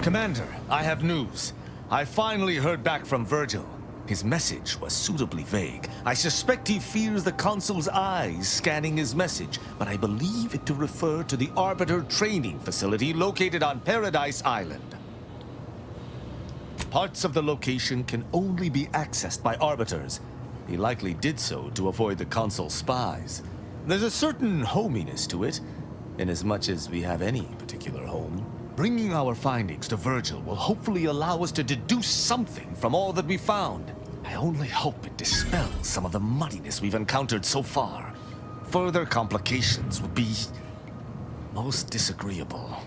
Commander, I have news. I finally heard back from Virgil. His message was suitably vague. I suspect he fears the Consul's eyes scanning his message, but I believe it to refer to the Arbiter training facility located on Paradise Island. Parts of the location can only be accessed by Arbiters. He likely did so to avoid the Consul's spies. There's a certain hominess to it, inasmuch as we have any particular home. Bringing our findings to Virgil will hopefully allow us to deduce something from all that we found. I only hope it dispels some of the muddiness we've encountered so far. Further complications would be most disagreeable.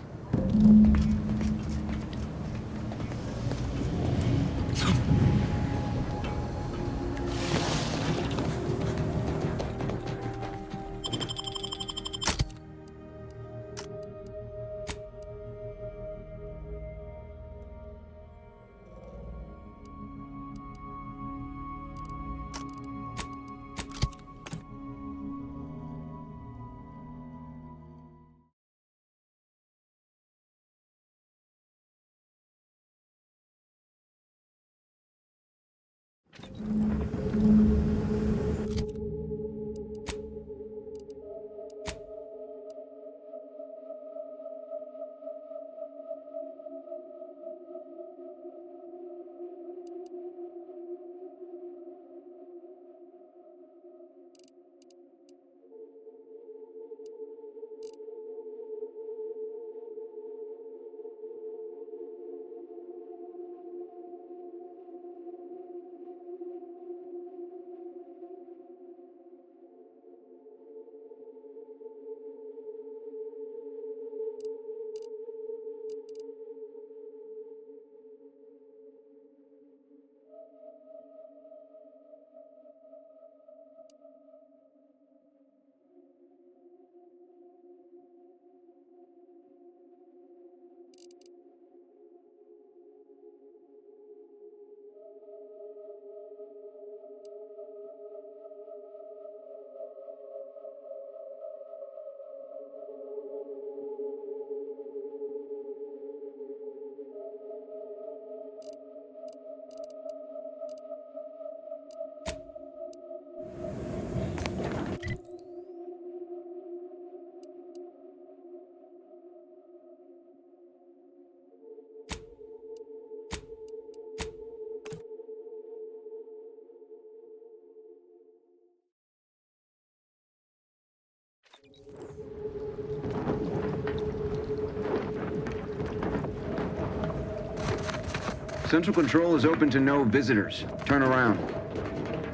Central Control is open to no visitors. Turn around.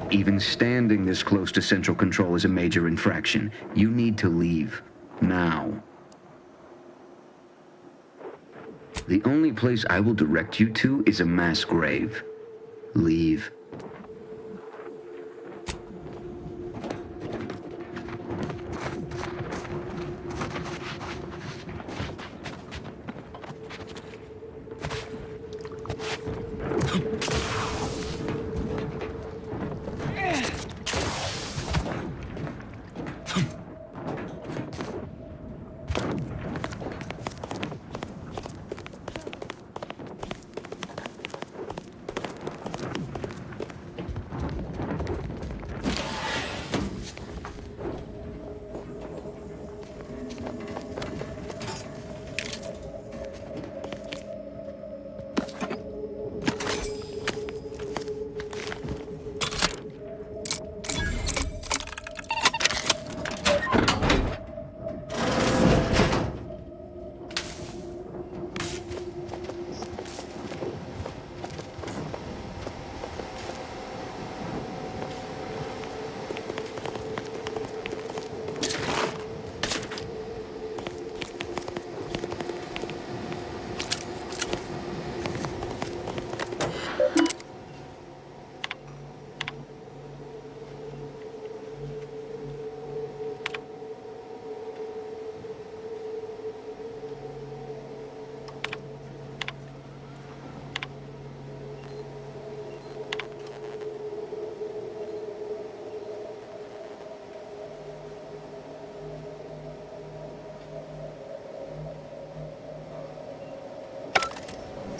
Even standing this close to Central Control is a major infraction. You need to leave. Now. The only place I will direct you to is a mass grave. Leave.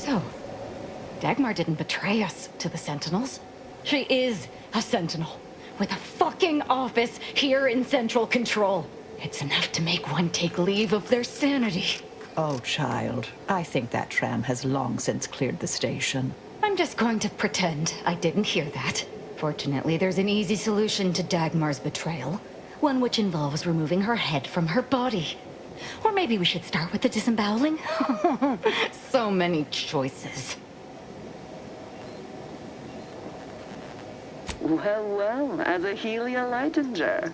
So, Dagmar didn't betray us to the Sentinels. She is a Sentinel, with a fucking office here in Central Control. It's enough to make one take leave of their sanity. Oh, child, I think that tram has long since cleared the station. I'm just going to pretend I didn't hear that. Fortunately, there's an easy solution to Dagmar's betrayal. One which involves removing her head from her body. Or maybe we should start with the disemboweling? So many choices. Well, well, as a Helia Leitinger,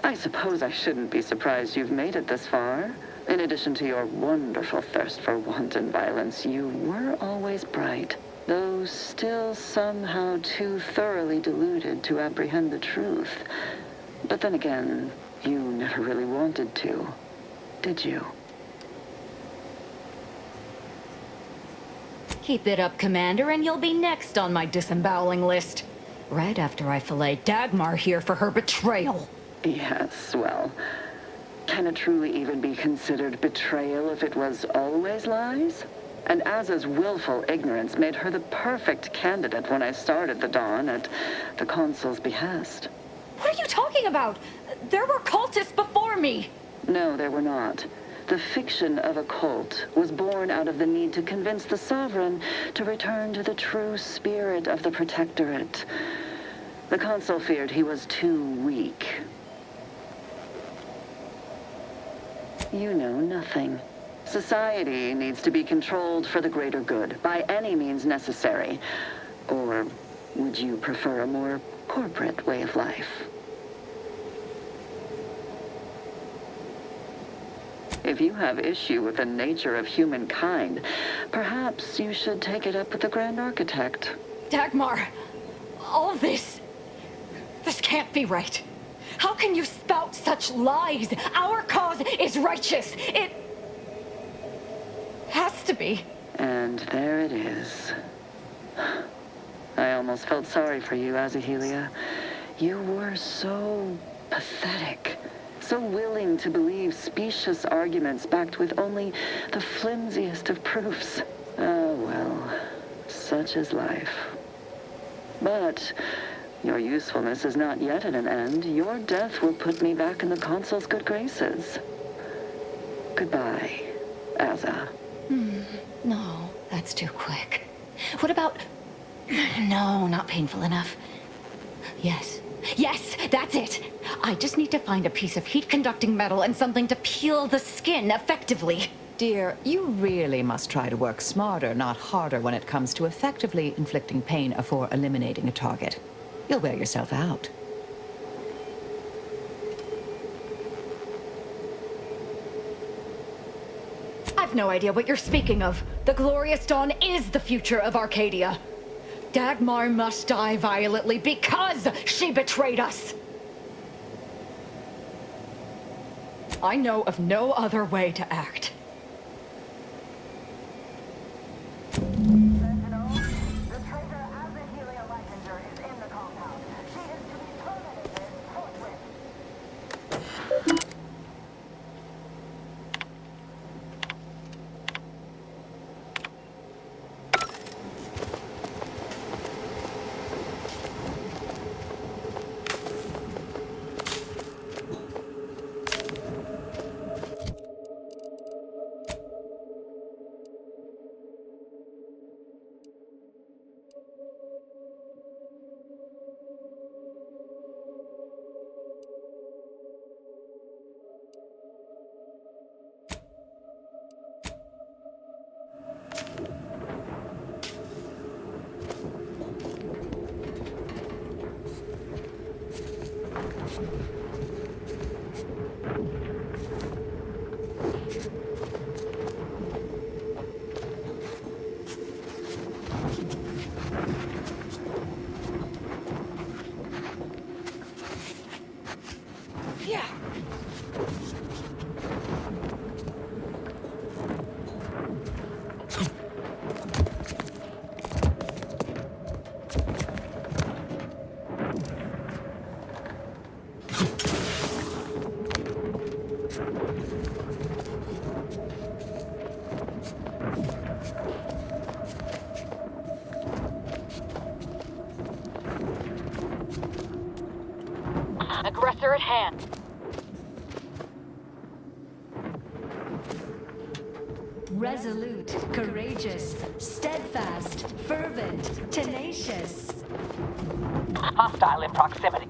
I suppose I shouldn't be surprised you've made it this far. In addition to your wonderful thirst for wanton violence, you were always bright, though still somehow too thoroughly deluded to apprehend the truth. But then again, you never really wanted to, did you? Keep it up, Commander, and you'll be next on my disemboweling list. Right after I fillet Dagmar here for her betrayal. Yes, well, can it truly even be considered betrayal if it was always lies? And Aza's willful ignorance made her the perfect candidate when I started the Dawn at the Consul's behest. What are you talking about? There were cultists before me. No, there were not. The fiction of a cult was born out of the need to convince the Sovereign to return to the true spirit of the Protectorate. The Consul feared he was too weak. You know nothing. Society needs to be controlled for the greater good, by any means necessary. Or would you prefer a more corporate way of life? If you have issue with the nature of humankind, perhaps you should take it up with the Grand Architect. Dagmar, all this can't be right. How can you spout such lies? Our cause is righteous. It has to be. And there it is. I almost felt sorry for you, Azahelia. You were so pathetic. So willing to believe specious arguments backed with only the flimsiest of proofs. Ah, well, such is life. But your usefulness is not yet at an end. Your death will put me back in the Consul's good graces. Goodbye, Aza. No, that's too quick. What about... No, not painful enough. Yes, that's it. I just need to find a piece of heat-conducting metal and something to peel the skin effectively. Dear, you really must try to work smarter, not harder, when it comes to effectively inflicting pain before eliminating a target. You'll wear yourself out. I've no idea what you're speaking of. The Glorious Dawn is the future of Arcadia. Dagmar must die violently because she betrayed us. I know of no other way to act. Sentinel, the traitor Azahelia Leitinger is in the compound. She is to be terminated forthwith. Coordinates are at hand. Resolute, courageous, steadfast, fervent, tenacious. Hostile in proximity.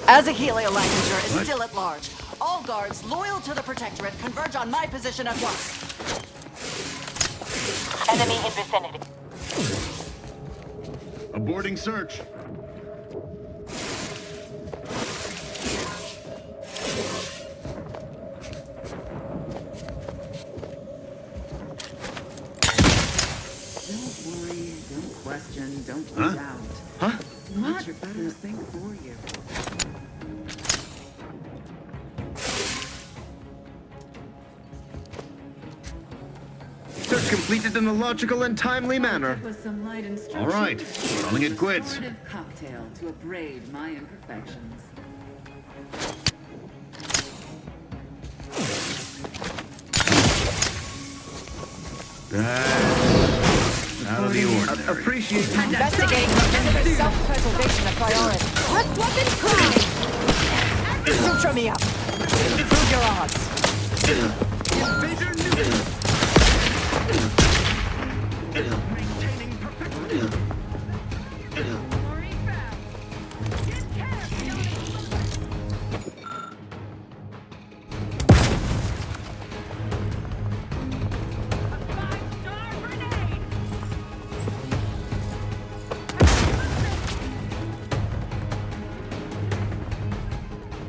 As a Helio-Lancaster is still at large, all guards loyal to the Protectorate converge on my position at once. Enemy in vicinity. Aborting search. Don't worry, don't question, don't Huh? doubt. Huh? Let your betters think for you. Search completed in a logical and timely manner. With some light instruction. All right, calling it quits. Restorative cocktail to abrade my imperfections. That's out of the ordinary. Appreciate Investigating legitimate self-preservation a priority. Let's weapon prime! Suture me up. Improve your odds.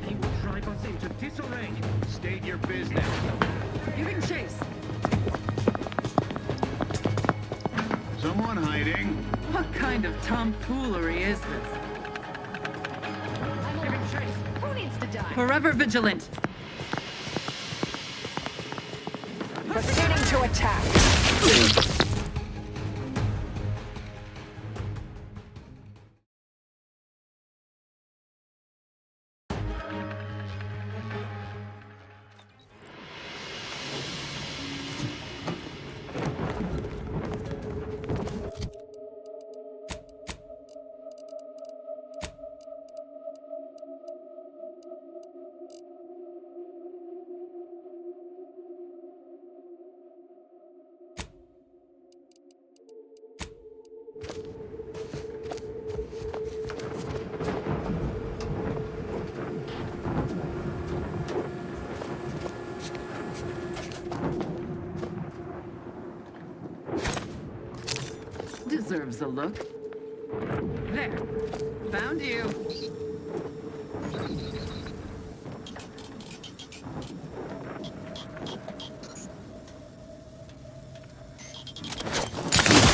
He will drive us into disarray. State your business. Giving chase. Someone hiding. What kind of tomfoolery is this? Giving chase. Who needs to die? Forever vigilant. Proceeding to attack. Deserves a look. There. Found you.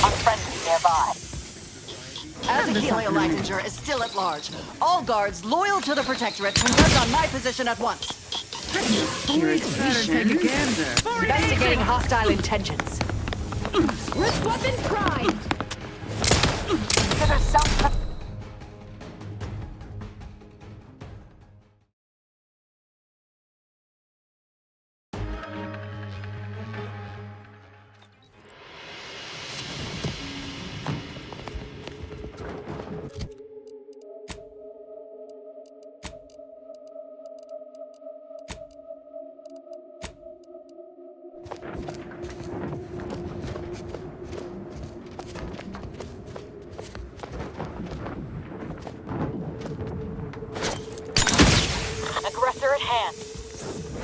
Unfriendly nearby. As a Helio-Lancaster is still at large, all guards loyal to the Protectorate converge on my position at once. Better take a gander. Investigating hostile intentions. Let's weapon prime! Consider self. at hand.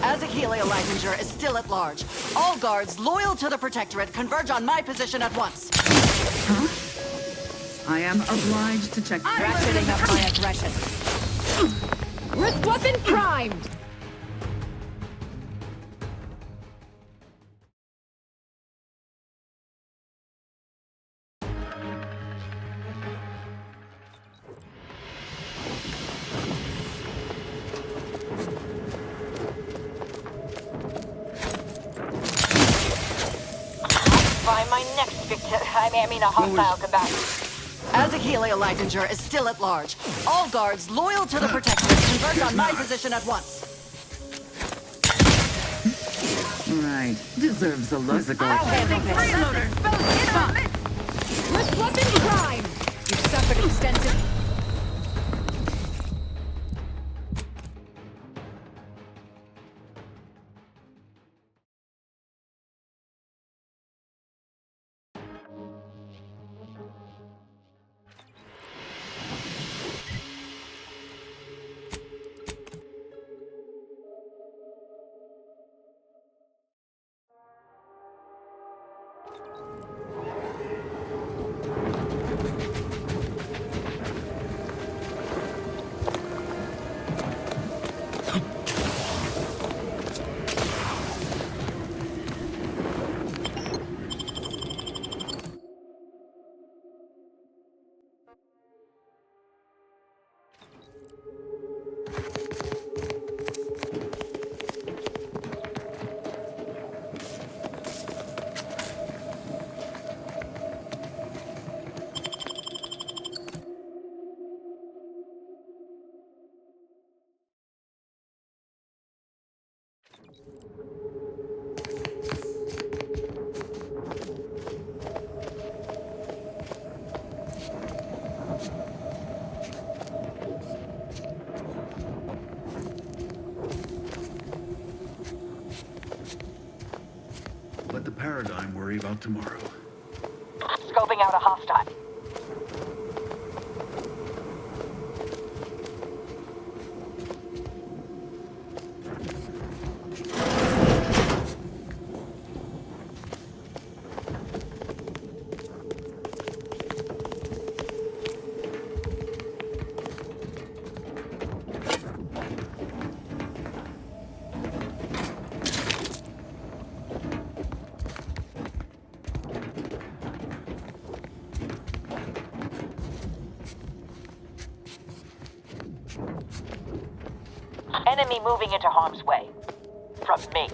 Azahelia Leitinger is still at large. All guards loyal to the Protectorate converge on my position at once. Huh? I am obliged to check. Ratcheting up my aggression. Wrist weapon primed! Find my next victim. I mean a hostile combatant. Azahelia Leitinger is still at large. All guards loyal to the Protectorate converge on my position at once. Right. Deserves a look. I'll handle this. Wrist weapon primed! You've suffered extensive... Let the Paradigm worry about tomorrow. Scoping out a hostile. Enemy moving into harm's way. From me.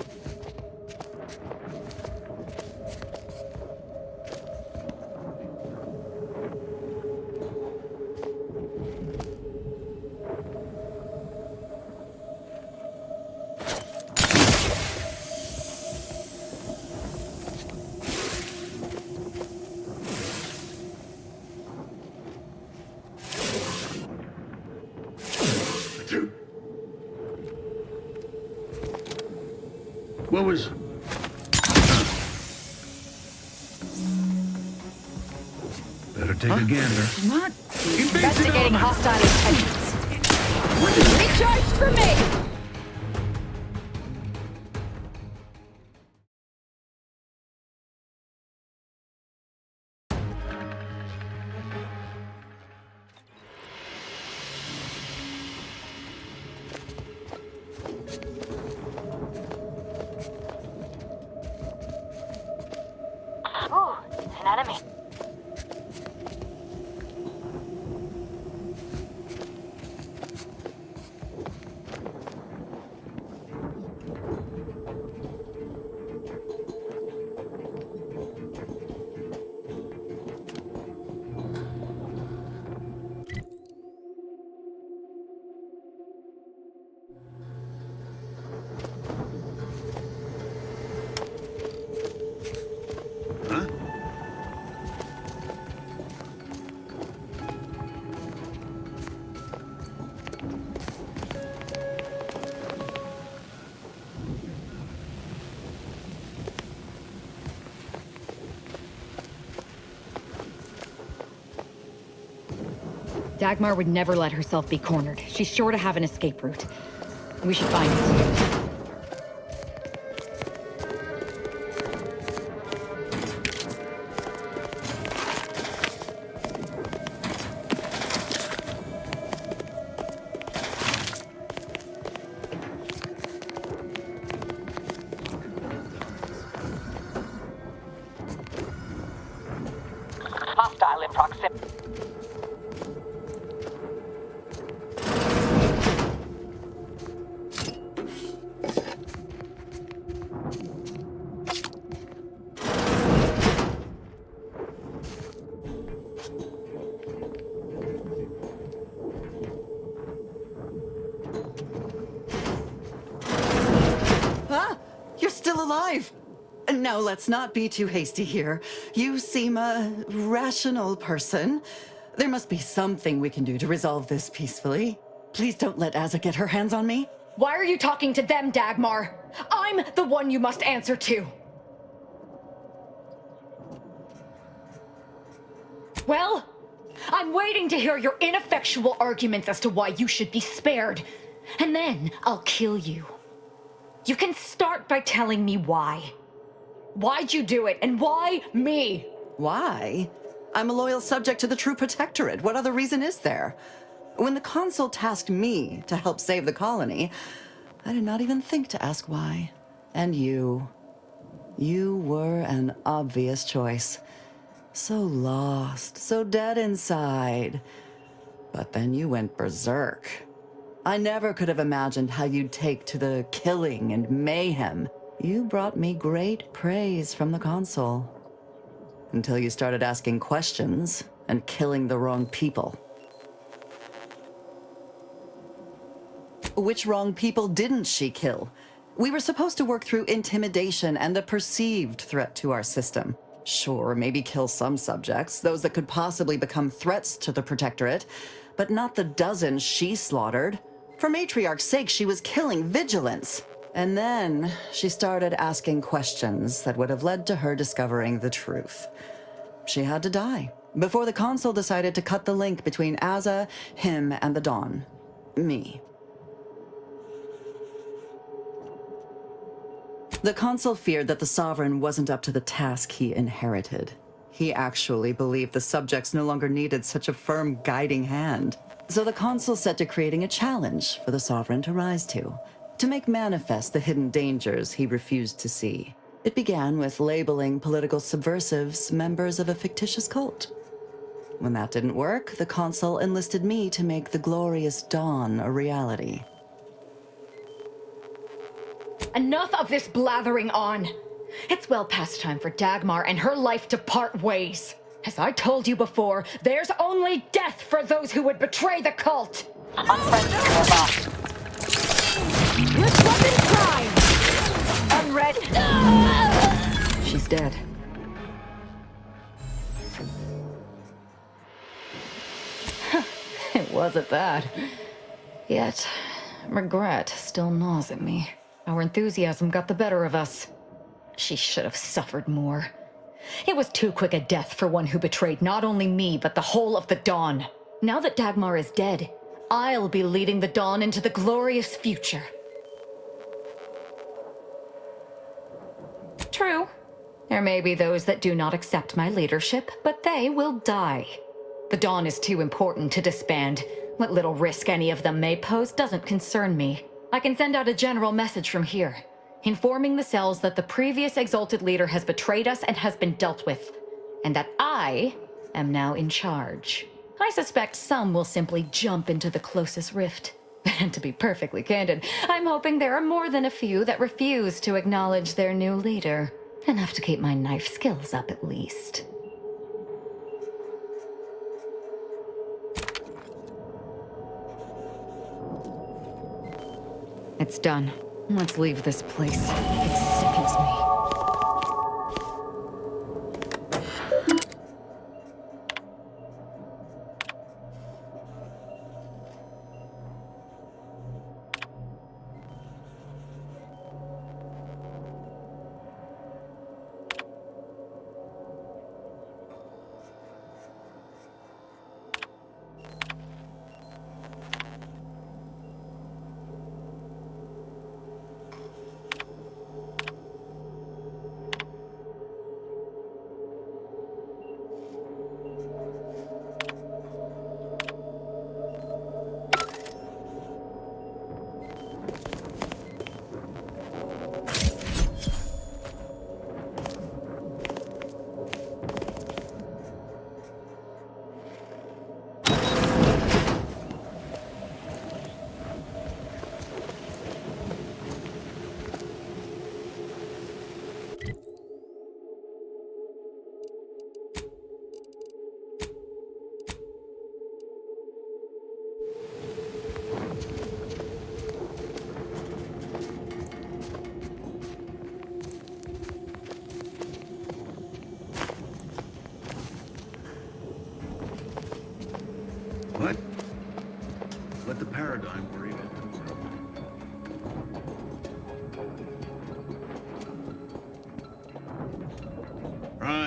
What was... Better take a gander. What? Investigating hostile intentions. Recharged for me! Ooh, an enemy. Huh? Dagmar would never let herself be cornered. She's sure to have an escape route. We should find it. Hostile in proximity. Ah! You're still alive! Now, let's not be too hasty here. You seem a rational person. There must be something we can do to resolve this peacefully. Please don't let Azza get her hands on me. Why are you talking to them, Dagmar? I'm the one you must answer to. Well, I'm waiting to hear your ineffectual arguments as to why you should be spared. And then I'll kill you. You can start by telling me why. Why'd you do it, and why me? Why? I'm a loyal subject to the True Protectorate. What other reason is there? When the Consul tasked me to help save the colony, I did not even think to ask why. And you were an obvious choice. So lost, so dead inside. But then you went berserk. I never could have imagined how you'd take to the killing and mayhem. You brought me great praise from the Consul. Until you started asking questions and killing the wrong people. Which wrong people didn't she kill? We were supposed to work through intimidation and the perceived threat to our system. Sure, maybe kill some subjects, those that could possibly become threats to the Protectorate, but not the dozens she slaughtered. For Matriarch's sake, she was killing vigilance. And then she started asking questions that would have led to her discovering the truth. She had to die before the Consul decided to cut the link between Azza, him, and the Dawn. Me. The Consul feared that the Sovereign wasn't up to the task he inherited. He actually believed the subjects no longer needed such a firm guiding hand. So the Consul set to creating a challenge for the Sovereign to rise to make manifest the hidden dangers he refused to see. It began with labeling political subversives members of a fictitious cult. When that didn't work, the Consul enlisted me to make the glorious dawn a reality. Enough of this blathering on. It's well past time for Dagmar and her life to part ways. As I told you before, there's only death for those who would betray the cult. Unfriendly robot. With weapon prime! Unready. She's dead. It wasn't bad. Yet, regret still gnaws at me. Our enthusiasm got the better of us. She should have suffered more. It was too quick a death for one who betrayed not only me, but the whole of the Dawn. Now that Dagmar is dead, I'll be leading the Dawn into the glorious future. True. There may be those that do not accept my leadership, but they will die. The Dawn is too important to disband. What little risk any of them may pose doesn't concern me. I can send out a general message from here, informing the cells that the previous exalted leader has betrayed us and has been dealt with, and that I am now in charge. I suspect some will simply jump into the closest rift. And to be perfectly candid, I'm hoping there are more than a few that refuse to acknowledge their new leader. Enough to keep my knife skills up at least. It's done. Let's leave this place. It sickens me.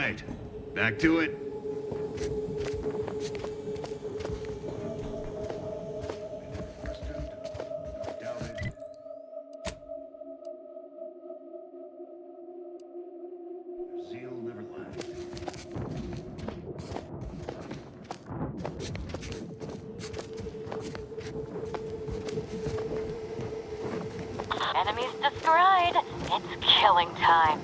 right. Back to it. Zeal never lacked. Enemies destroyed. It's killing time.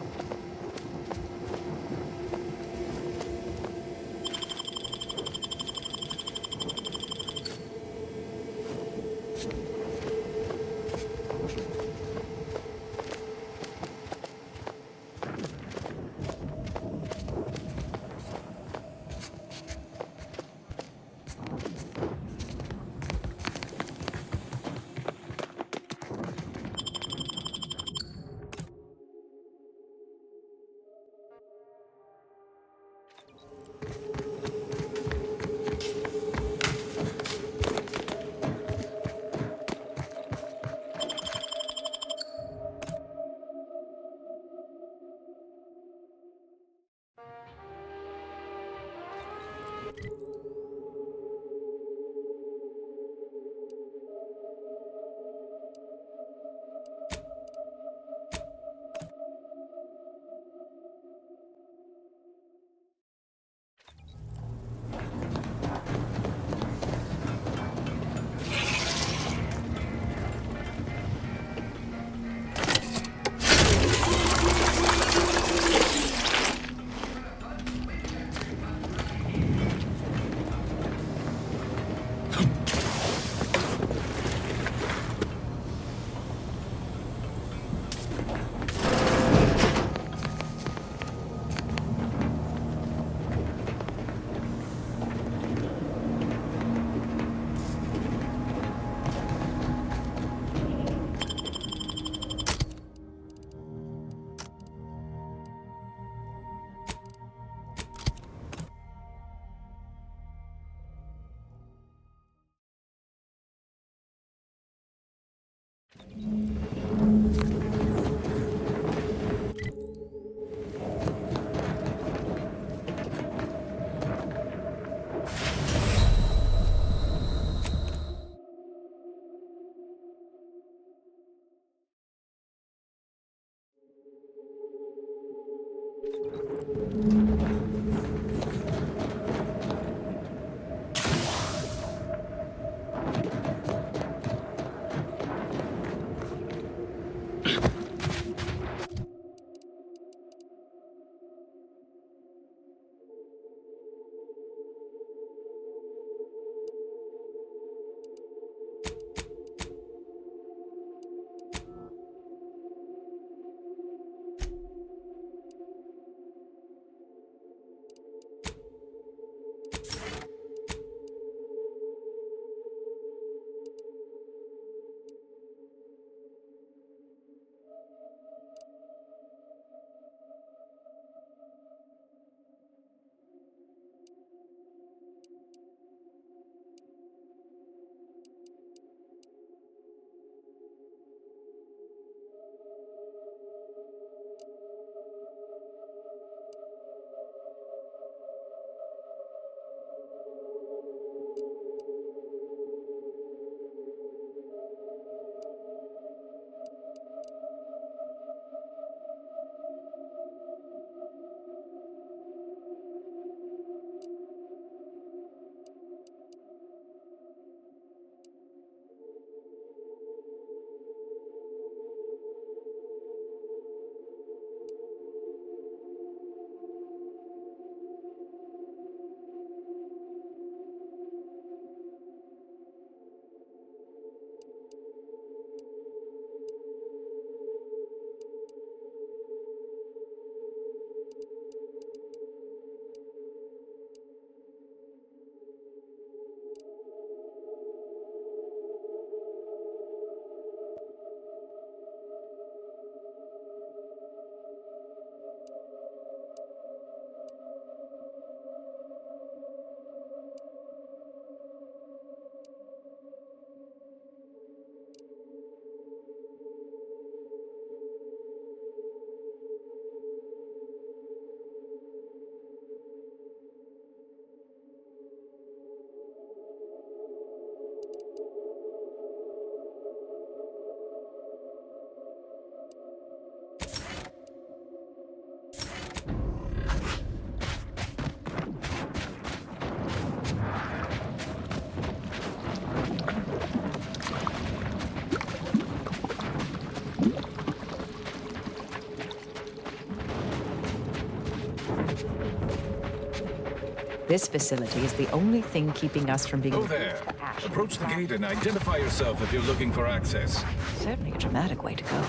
This facility is the only thing keeping us from being... Oh there. Approach the gate and identify yourself if you're looking for access. Certainly a dramatic way to go.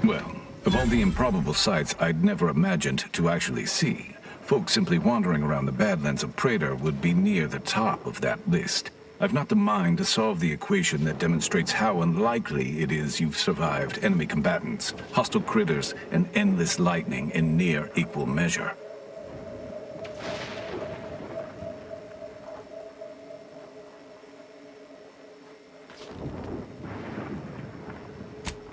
Well, of all the improbable sights I'd never imagined to actually see, folks simply wandering around the Badlands of Praetor would be near the top of that list. I've not the mind to solve the equation that demonstrates how unlikely it is you've survived enemy combatants, hostile critters, and endless lightning in near equal measure.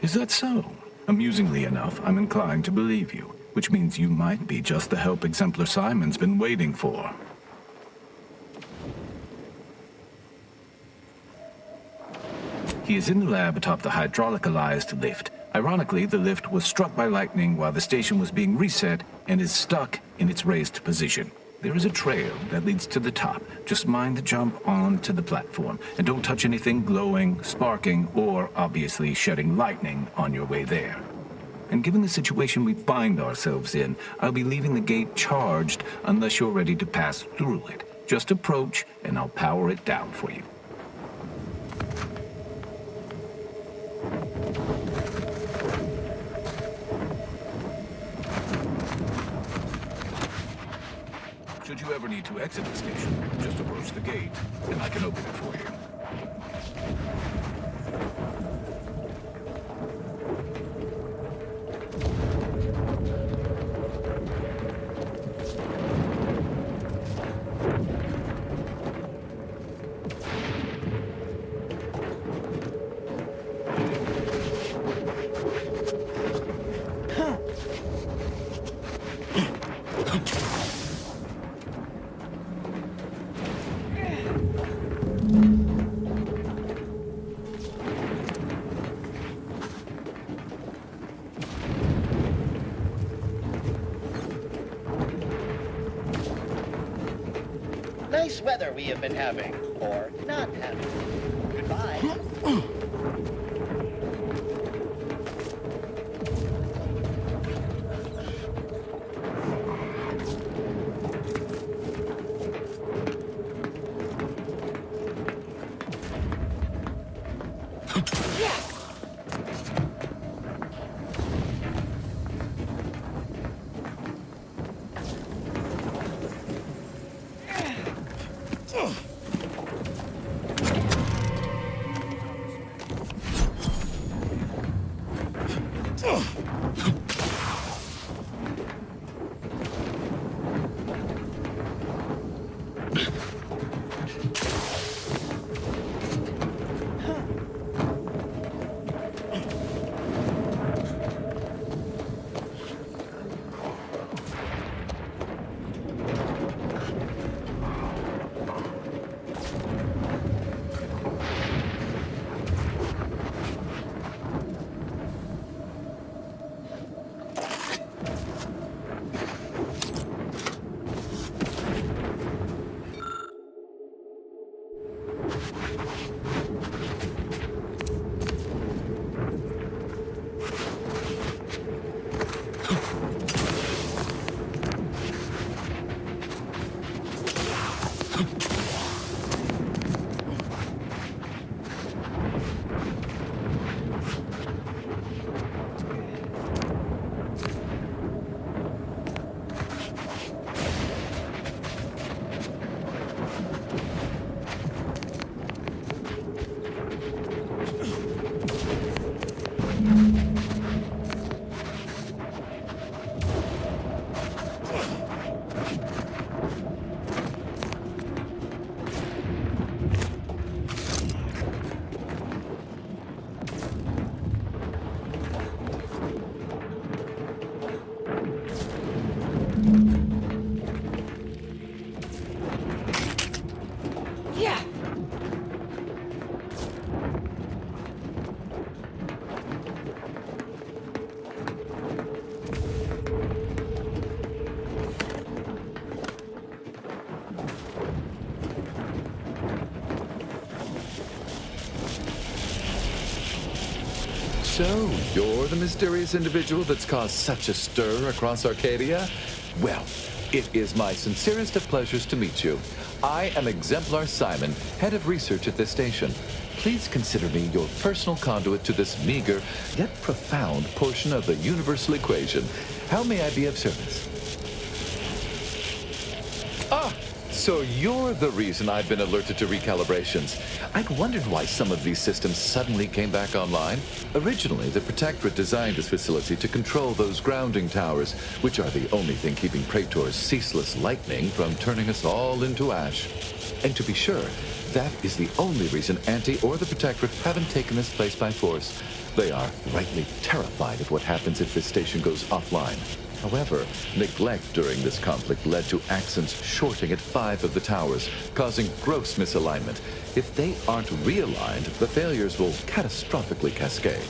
Is that so? Amusingly enough, I'm inclined to believe you, which means you might be just the help Exemplar Simon's been waiting for. He is in the lab atop the hydraulicalized lift. Ironically, the lift was struck by lightning while the station was being reset and is stuck in its raised position. There is a trail that leads to the top. Just mind the jump onto the platform, and don't touch anything glowing, sparking, or obviously shedding lightning on your way there. And given the situation we find ourselves in, I'll be leaving the gate charged unless you're ready to pass through it. Just approach, and I'll power it down for you. Should you ever need to exit the station, just approach the gate, and I can open it for you. Nice weather we have been having, or not having. Goodbye. So, you're the mysterious individual that's caused such a stir across Arcadia? Well, it is my sincerest of pleasures to meet you. I am Exemplar Simon, head of research at this station. Please consider me your personal conduit to this meager, yet profound portion of the universal equation. How may I be of service? Ah! So you're the reason I've been alerted to recalibrations. I'd wondered why some of these systems suddenly came back online. Originally, the Protectorate designed this facility to control those grounding towers, which are the only thing keeping Praetor's ceaseless lightning from turning us all into ash. And to be sure, that is the only reason Anti or the Protectorate haven't taken this place by force. They are rightly terrified of what happens if this station goes offline. However, neglect during this conflict led to Axon's shorting at 5 of the towers, causing gross misalignment. If they aren't realigned, the failures will catastrophically cascade.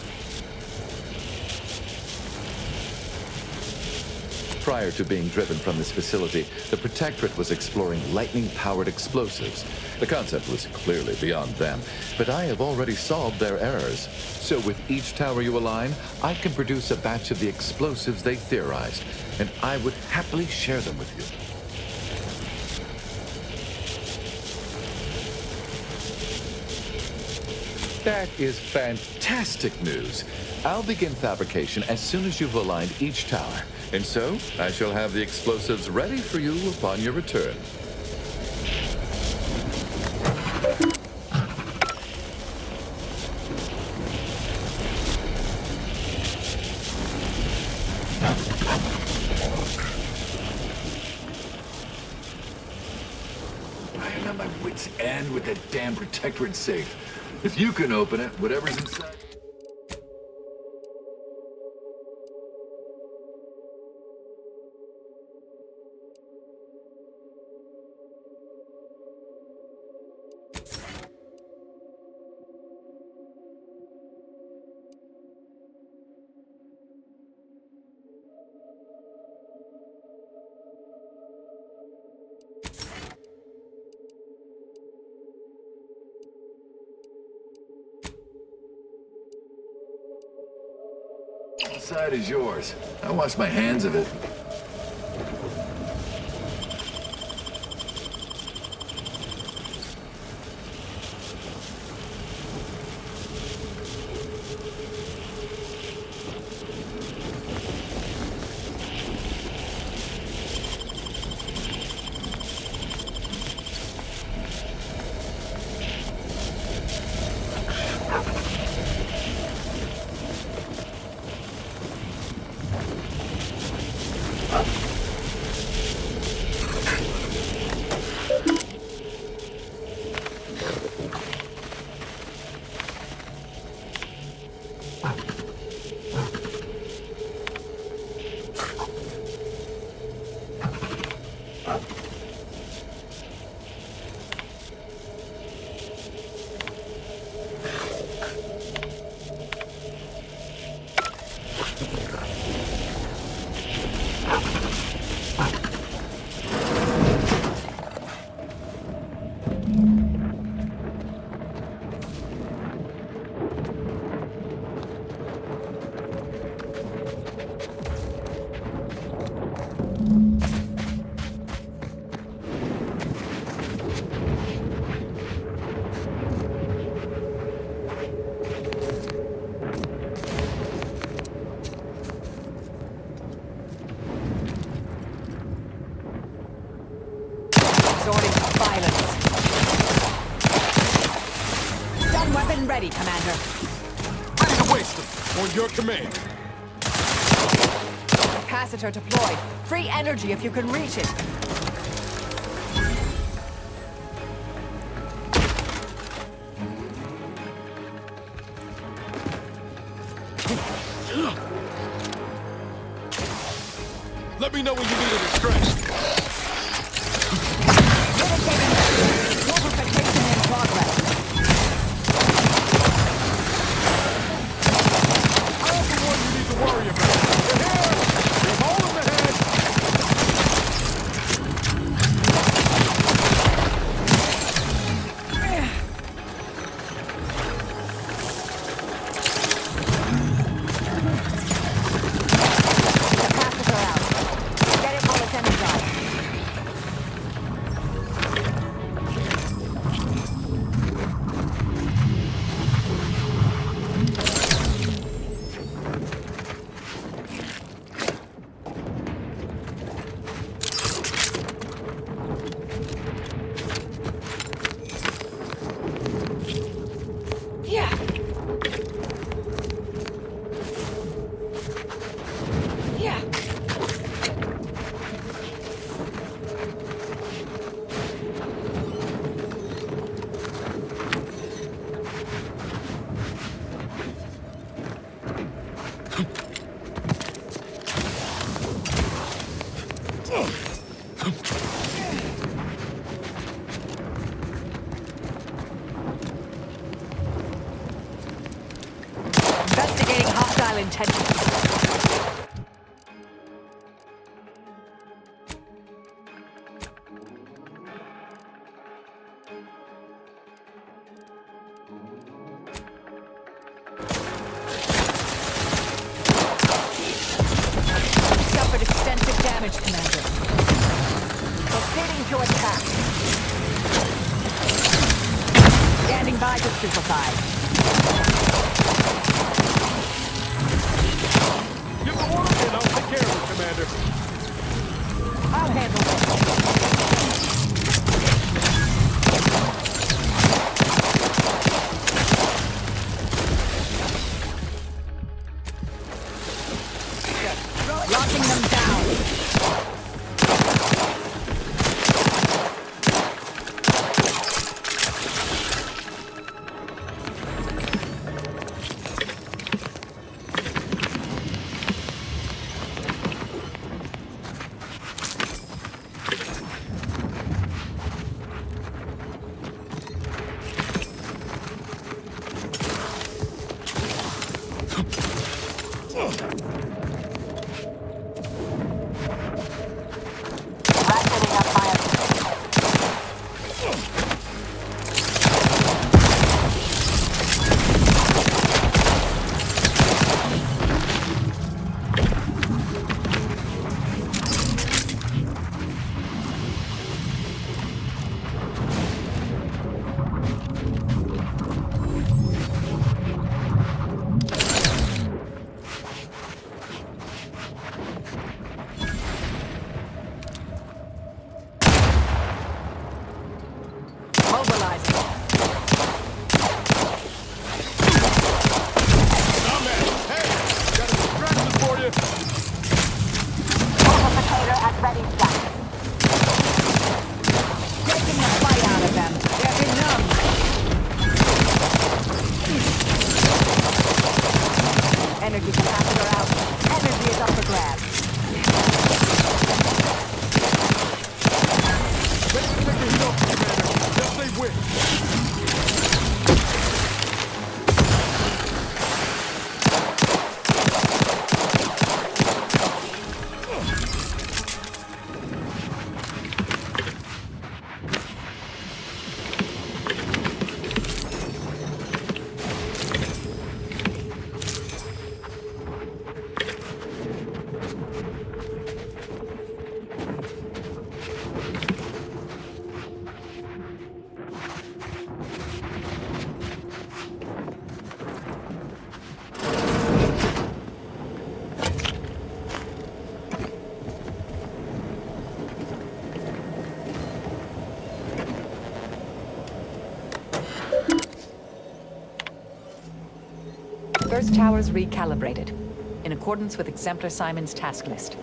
Prior to being driven from this facility, the Protectorate was exploring lightning-powered explosives. The concept was clearly beyond them, but I have already solved their errors. So with each tower you align, I can produce a batch of the explosives they theorized, and I would happily share them with you. That is fantastic news. I'll begin fabrication as soon as you've aligned each tower. And so, I shall have the explosives ready for you upon your return. I am at my wit's end with that damn Protectorate safe. If you can open it, whatever's inside... Side is yours. I wash my hands of it. Ready, Commander. Ready to waste them. On your command. Capacitor deployed. Free energy if you can reach it. Let me know when you need a distraction. Purification in progress. Worry about it. We're here! There's a hole in the head! Suffered extensive damage, Commander. Proceeding to attack. Standing by to stupefy. Give the order and I'll take care of it, Commander. I'll handle this. Locking them down. Energy capacitor out. Energy is up for grabs. Make them take a heal, Commander. Just say which. First towers recalibrated, in accordance with Exemplar Simon's task list.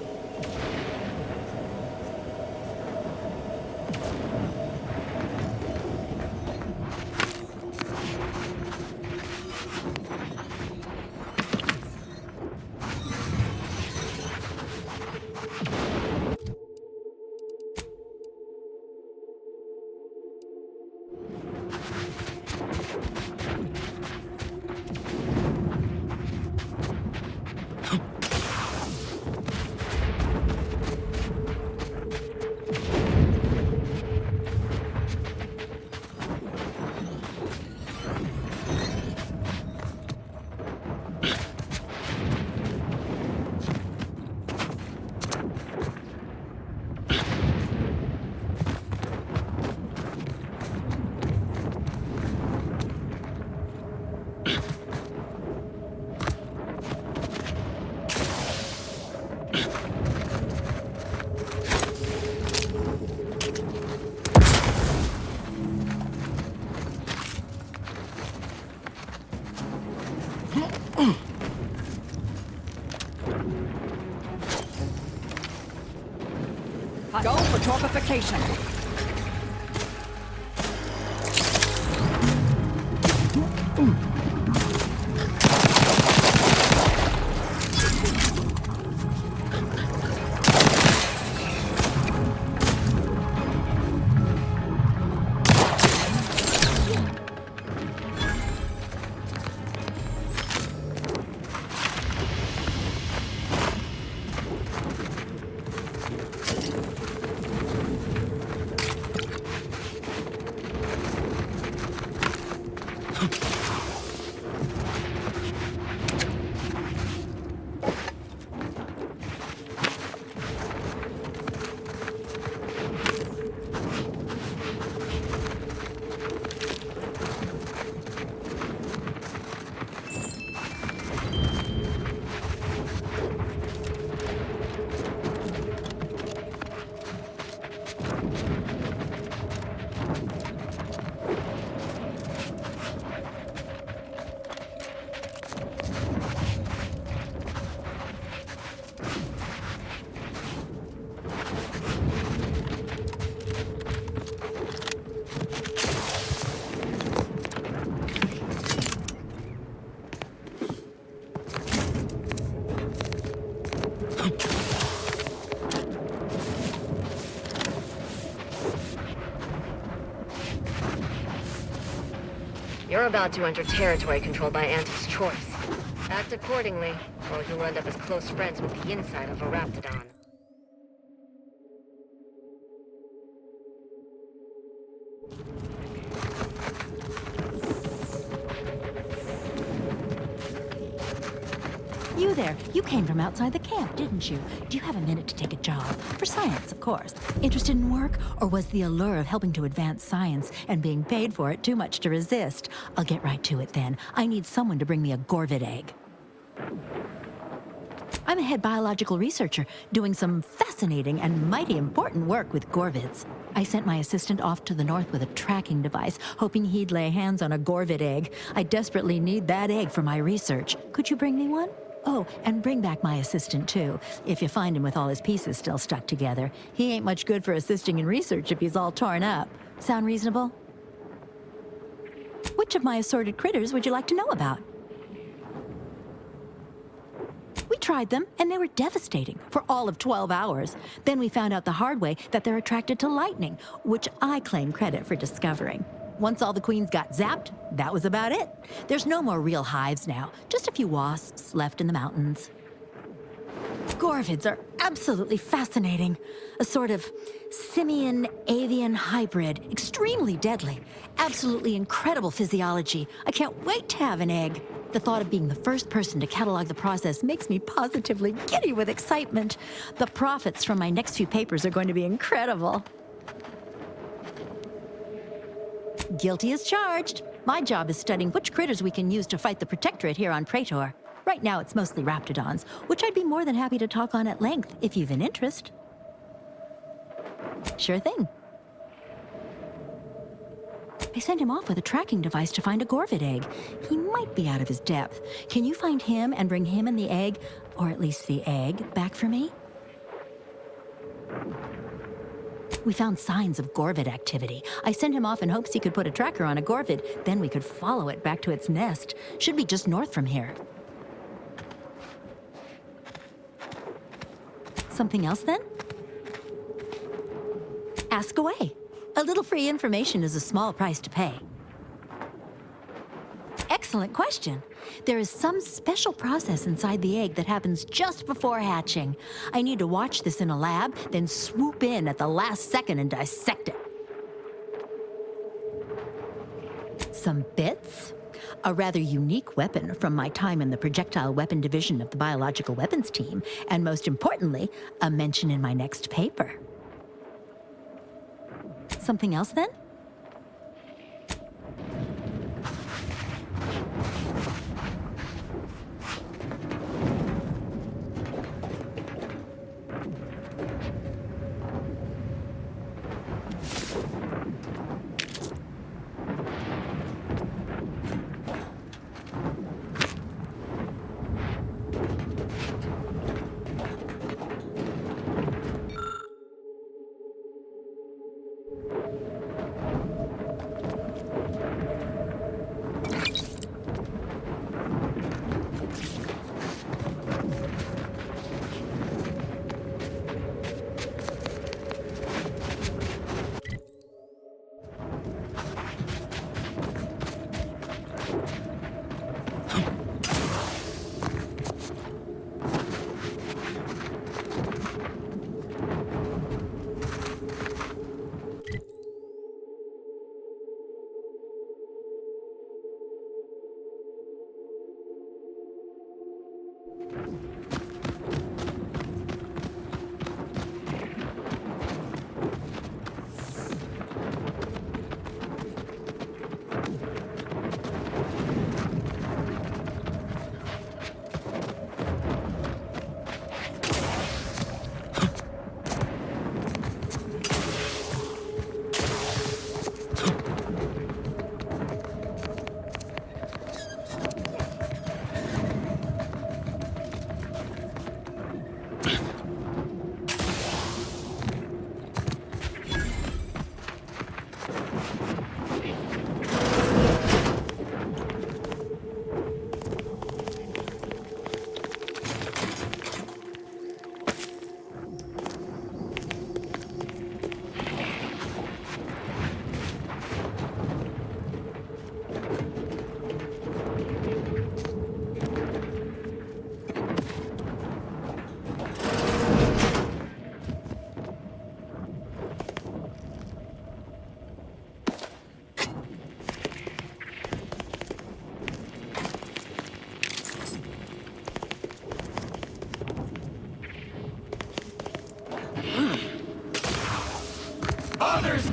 Go for torpification. You're about to enter territory controlled by Anti's choice. Act accordingly, or you'll end up as close friends with the inside of a Raptidon. You there. You came from outside the camp, didn't you? Do you have a minute to take a job? For science, of course. Interested in work? Or was the allure of helping to advance science and being paid for it too much to resist? I'll get right to it then. I need someone to bring me a Gorvid egg. I'm a head biological researcher doing some fascinating and mighty important work with Gorvids. I sent my assistant off to the north with a tracking device, hoping he'd lay hands on a Gorvid egg. I desperately need that egg for my research. Could you bring me one? Oh, and bring back my assistant, too, if you find him with all his pieces still stuck together. He ain't much good for assisting in research if he's all torn up. Sound reasonable? Which of my assorted critters would you like to know about? We tried them, and they were devastating for all of 12 hours. Then we found out the hard way that they're attracted to lightning, which I claim credit for discovering. Once all the queens got zapped, that was about it. There's no more real hives now, just a few wasps left in the mountains. Gorvids are absolutely fascinating. A sort of simian-avian hybrid, extremely deadly. Absolutely incredible physiology. I can't wait to have an egg. The thought of being the first person to catalog the process makes me positively giddy with excitement. The profits from my next few papers are going to be incredible. Guilty as charged. My job is studying which critters we can use to fight the Protectorate here on Praetor. Right now it's mostly Raptidons, which I'd be more than happy to talk on at length if you've an interest. Sure thing. I sent him off with a tracking device to find a Gorvid egg. He might be out of his depth. Can you find him and bring him and the egg, or at least the egg, back for me? We found signs of Gorvid activity. I sent him off in hopes he could put a tracker on a Gorvid, then we could follow it back to its nest. Should be just north from here. Something else then? Ask away. A little free information is a small price to pay. Excellent question. There is some special process inside the egg that happens just before hatching. I need to watch this in a lab, then swoop in at the last second and dissect it. Some bits? A rather unique weapon from my time in the projectile weapon division of the biological weapons team, and most importantly, a mention in my next paper. Something else then?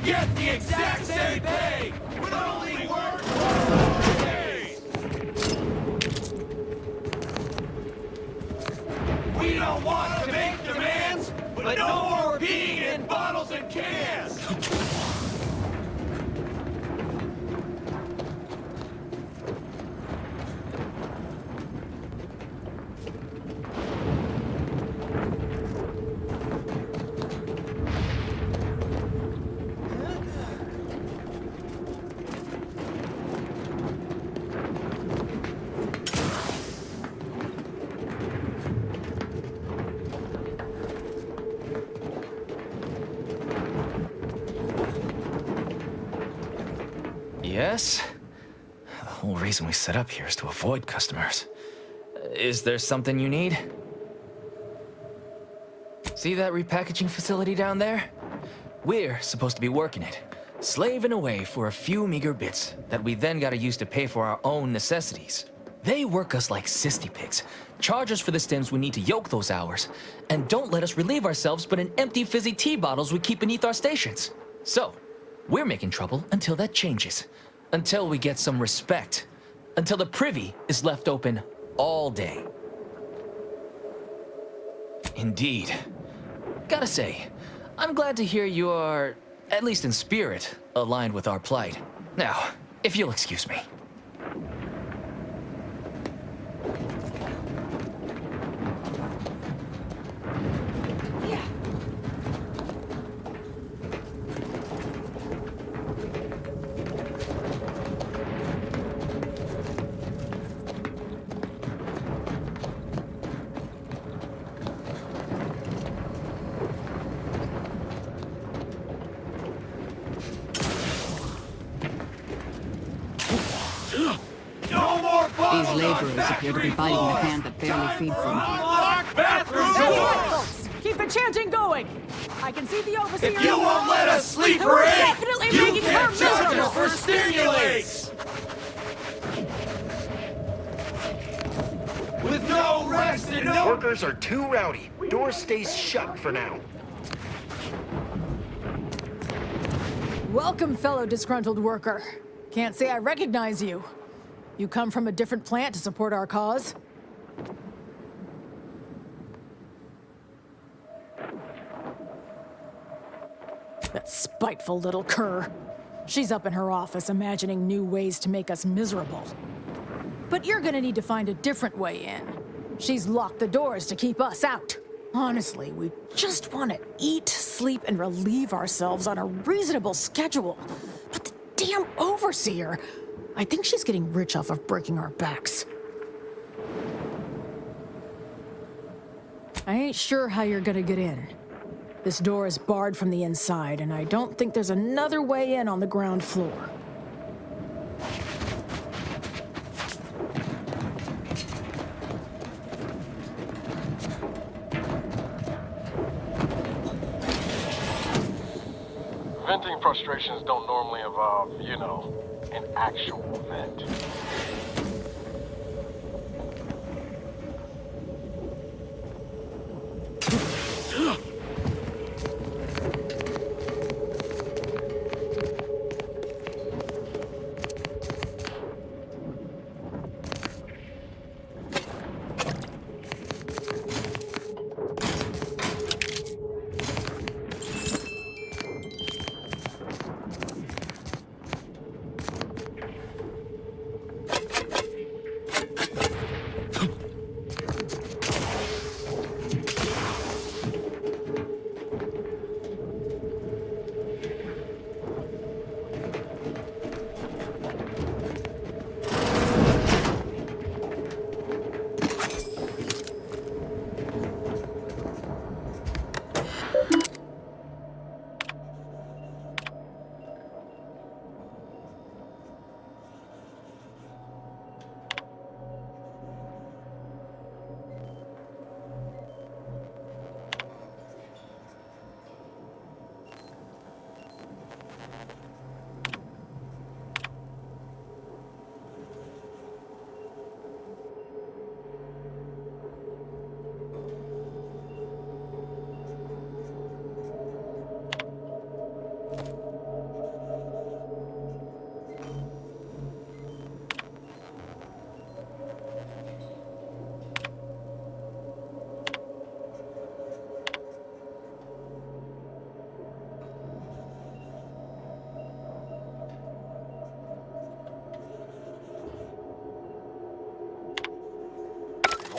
get the exact same pay, but only work 4 days. We don't want to make demands, but no more peeing in bottles and cans. Yes? The whole reason we set up here is to avoid customers. Is there something you need? See that repackaging facility down there? We're supposed to be working it, slaving away for a few meager bits that we then gotta use to pay for our own necessities. They work us like sissy pigs, charge us for the stems we need to yoke those hours, and don't let us relieve ourselves but in empty fizzy tea bottles we keep beneath our stations. So, we're making trouble until that changes. Until we get some respect. Until the privy is left open all day. Indeed. Gotta say, I'm glad to hear you are, at least in spirit, aligned with our plight. Now, if you'll excuse me. These laborers appear to be biting the hand that barely feeds them. That's right, folks. Keep the chanting going. I can see the overseer. If you won't let us sleep for we're 8, definitely you making her can't charge miserable. us for stimulates. With no rest and no... Workers are too rowdy. Door stays shut for now. Welcome, fellow disgruntled worker. Can't say I recognize you. You come from a different plant to support our cause? That spiteful little cur. She's up in her office imagining new ways to make us miserable. But you're gonna need to find a different way in. She's locked the doors to keep us out. Honestly, we just want to eat, sleep, and relieve ourselves on a reasonable schedule. But the damn overseer... I think she's getting rich off of breaking our backs. I ain't sure how you're gonna get in. This door is barred from the inside, and I don't think there's another way in on the ground floor. Venting frustrations don't normally involve, you know, an actual vent.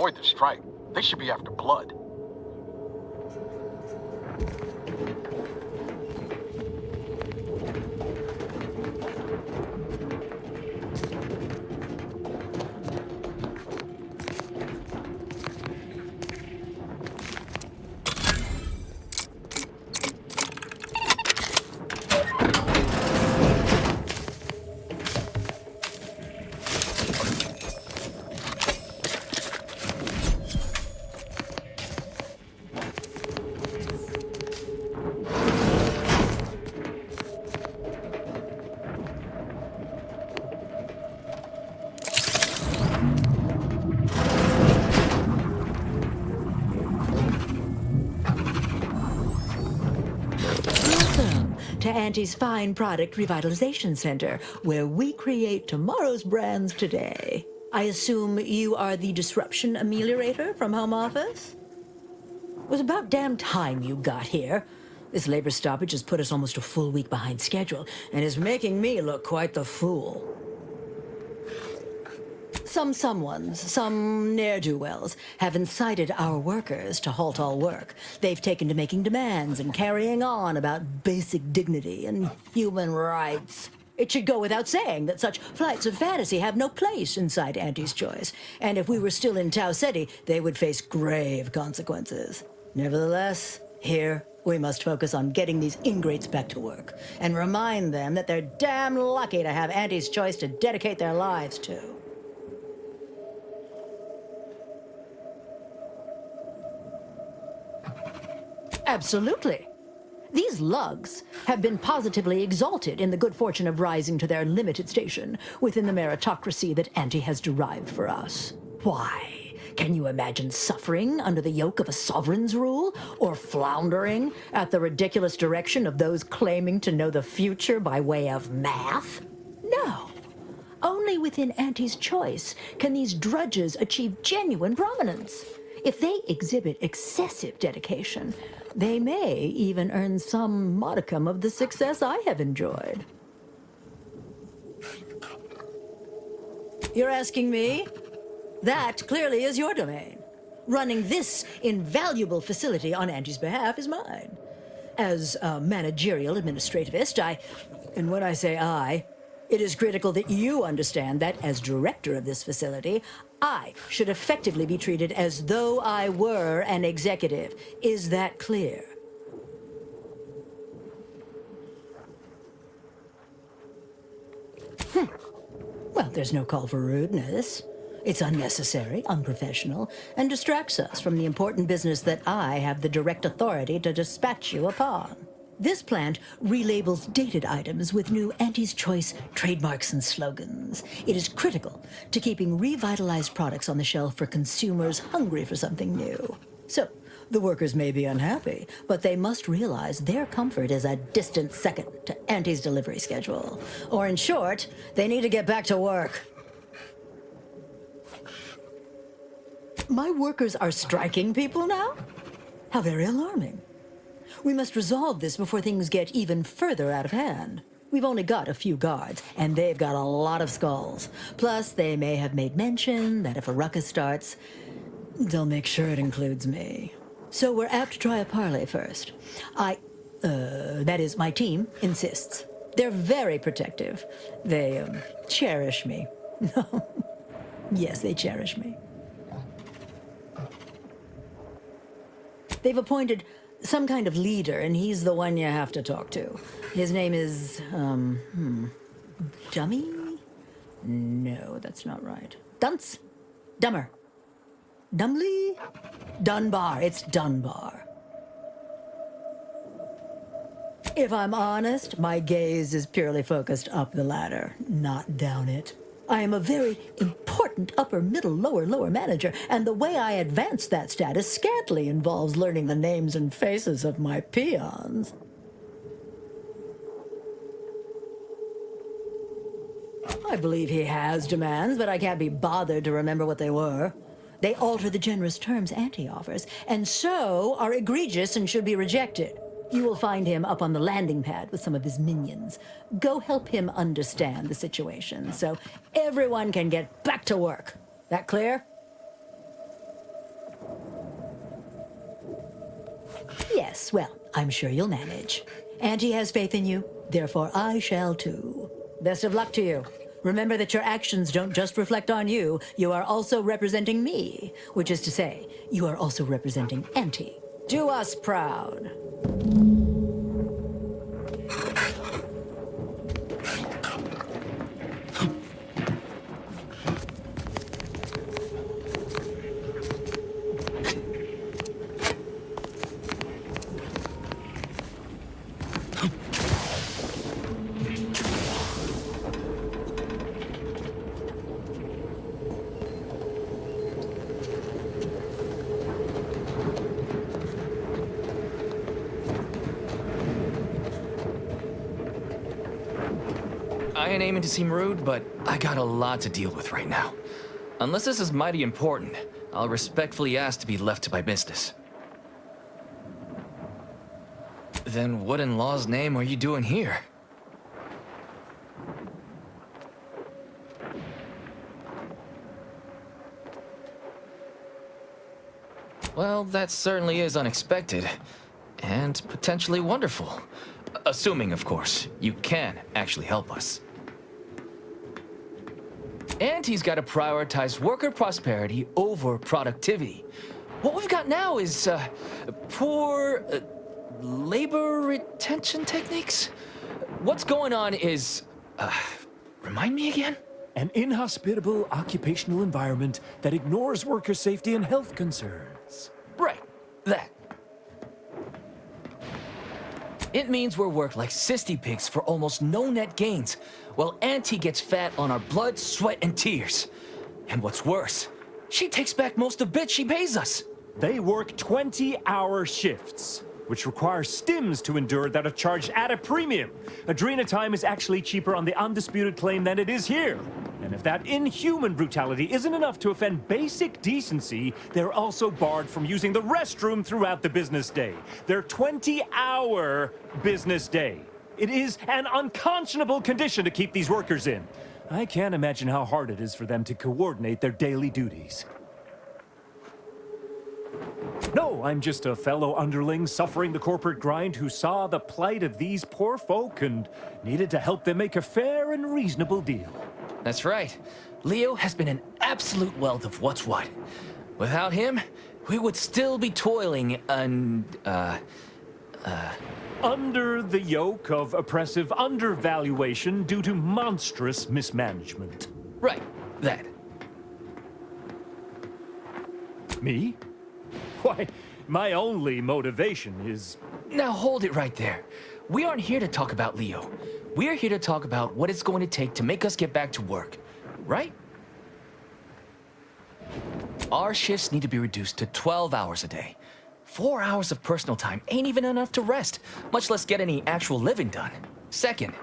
avoid the strike. They should be after blood. To Auntie's Fine Product Revitalization Center, where we create tomorrow's brands today. I assume you are the disruption ameliorator from home office? It was about damn time you got here. This labor stoppage has put us almost a full week behind schedule and is making me look quite the fool. Some ne'er-do-wells, have incited our workers to halt all work. They've taken to making demands and carrying on about basic dignity and human rights. It should go without saying that such flights of fantasy have no place inside Auntie's Choice, and if we were still in Tau Ceti, they would face grave consequences. Nevertheless, here we must focus on getting these ingrates back to work, and remind them that they're damn lucky to have Auntie's Choice to dedicate their lives to. Absolutely. These lugs have been positively exalted in the good fortune of rising to their limited station within the meritocracy that Auntie has derived for us. Why? Can you imagine suffering under the yoke of a sovereign's rule? Or floundering at the ridiculous direction of those claiming to know the future by way of math? No. Only within Auntie's Choice can these drudges achieve genuine prominence. If they exhibit excessive dedication, they may even earn some modicum of the success I have enjoyed. You're asking me? That clearly is your domain. Running this invaluable facility on Auntie's behalf is mine. As a managerial administrativist, and when I say I, it is critical that you understand that as director of this facility, I should effectively be treated as though I were an executive. Is that clear? Well, there's no call for rudeness. It's unnecessary, unprofessional, and distracts us from the important business that I have the direct authority to dispatch you upon. This plant relabels dated items with new Auntie's Choice trademarks and slogans. It is critical to keeping revitalized products on the shelf for consumers hungry for something new. So, the workers may be unhappy, but they must realize their comfort is a distant second to Auntie's delivery schedule. Or in short, they need to get back to work. My workers are striking people now? How very alarming. We must resolve this before things get even further out of hand. We've only got a few guards, and they've got a lot of skulls. Plus, they may have made mention that if a ruckus starts, they'll make sure it includes me. So we're apt to try a parley first. That is, my team insists. They're very protective. They, cherish me. Yes, they cherish me. They've appointed some kind of leader, and he's the one you have to talk to. His name is, Dummy? No, that's not right. Dunce? Dummer. Dumbly? Dunbar. It's Dunbar. If I'm honest, my gaze is purely focused up the ladder, not down it. I am a very important upper, middle, lower manager, and the way I advance that status scantily involves learning the names and faces of my peons. I believe he has demands, but I can't be bothered to remember what they were. They alter the generous terms Auntie offers, and so are egregious and should be rejected. You will find him up on the landing pad with some of his minions. Go help him understand the situation so everyone can get back to work. That clear? Yes, well, I'm sure you'll manage. Auntie has faith in you, therefore I shall too. Best of luck to you. Remember that your actions don't just reflect on you, you are also representing me. Which is to say, you are also representing Auntie. Do us proud. I ain't aiming to seem rude, but I got a lot to deal with right now. Unless this is mighty important, I'll respectfully ask to be left to my business. Then what in law's name are you doing here? Well, that certainly is unexpected. And potentially wonderful. Assuming, of course, you can actually help us. Auntie's got to prioritize worker prosperity over productivity. What we've got now is poor labor retention techniques. What's going on is, remind me again? An inhospitable occupational environment that ignores worker safety and health concerns. Right, that. It means we're worked like cysty pigs for almost no net gains, while Auntie gets fat on our blood, sweat, and tears. And what's worse, she takes back most of the bit she pays us. They work 20-hour shifts, which require stims to endure that are charged at a premium. Adrena time is actually cheaper on the undisputed claim than it is here. And if that inhuman brutality isn't enough to offend basic decency, they're also barred from using the restroom throughout the business day. Their 20-hour business day. It is an unconscionable condition to keep these workers in. I can't imagine how hard it is for them to coordinate their daily duties. No, I'm just a fellow underling suffering the corporate grind who saw the plight of these poor folk and needed to help them make a fair and reasonable deal. That's right. Leo has been an absolute wealth of what's what. Without him, we would still be toiling under the yoke of oppressive undervaluation due to monstrous mismanagement. Right, that. Me? Why, my only motivation is... Now hold it right there. We aren't here to talk about Leo. We're here to talk about what it's going to take to make us get back to work, right? Our shifts need to be reduced to 12 hours a day. 4 hours of personal time ain't even enough to rest, much less get any actual living done. Second,